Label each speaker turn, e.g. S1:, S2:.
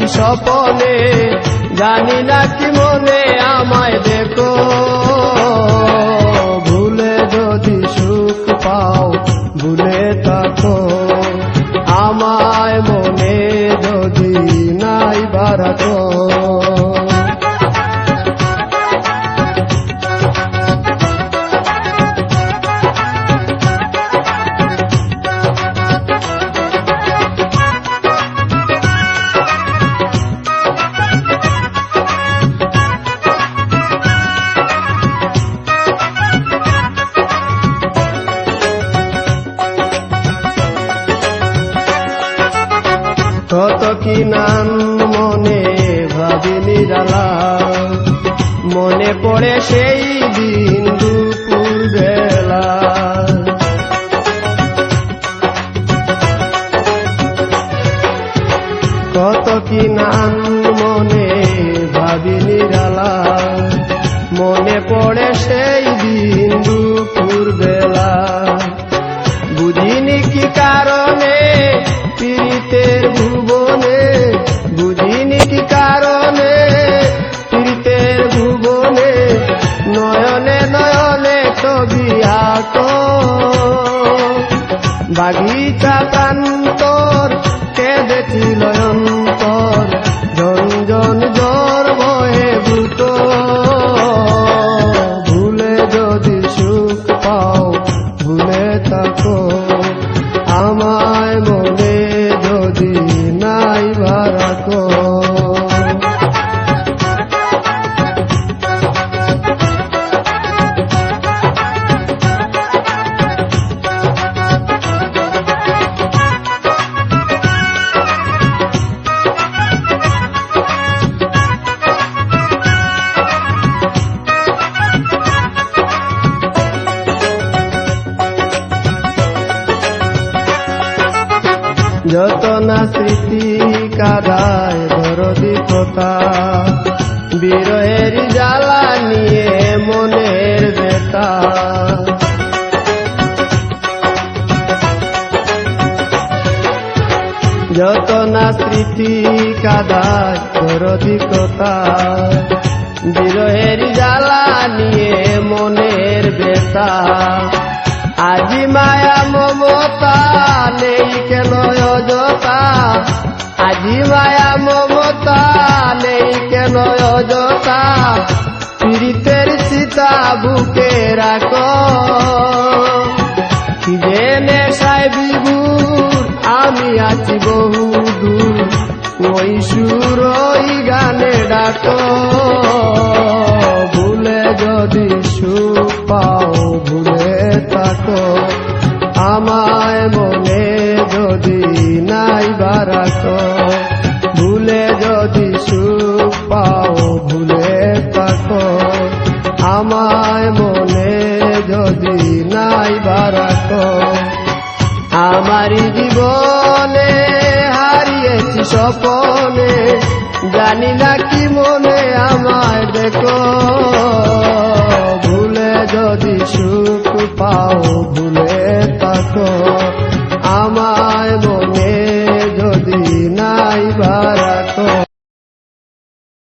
S1: হারিয়েছি স্বপনে, জানি না কি মনে আমায় দেখো। ভুলে যদি সুখ পাও ভুলে থাকো, আমায় মনে যদি নাই বারাতো। কত কি নাম মনে ভাবি নিরালা, মনে পড়ে সেই দিন দুপুর বেলা। কত কি নাম মনে ভাবি নিরালা, মনে পড়ে সেই দিন দুপুর বেলা। বুঝিনি কি কারণে পীড়িতের ভুবনে, বুঝিনি কি কারণে পীড়িতের ভুবনে, নয়নে নয়নে ছবি আঁকো। বাগিচা প্রান্তর কেঁদেছিল অন্তর, ঝনঝন জ্বর বয়ে ভূত। ভুলে যদি সুখ পাও ভুলে থাকো, আমায় মনে যদি নাই বারাকো। যত না স্মৃতি কাদায় দরদি কথা, বিরহের জ্বালা নিয়ে মনের ব্যথা। যত না স্মৃতি কাদায় দরদি কথা, বিরহের জ্বালা নিয়ে মনের ব্যথা। আজি মায়া মমতা নেই কেন অযথা, আজি মায়া মমতা নেই কেন অযথা। পীড়িতের সীতা বুকে রাখো, কি যে নেশায় বিভোর আমি আছি বহু দূর। ওই সুর ওই গানে ডাকো, ভুলে যদি সুখ পাও ভুলে থাকো, আমায় মনে যদি নাই বারাকো। ভুলে যদি সুখ পাও ভুলে থাকো, আমায় মনে যদি নাই বারাকো। আমারি জীবনে হারিয়েছি স্বপনে, জানি না কি মনে আমায় দেখো। ভুলে যদি সুখ পাও ভুলে থাকো।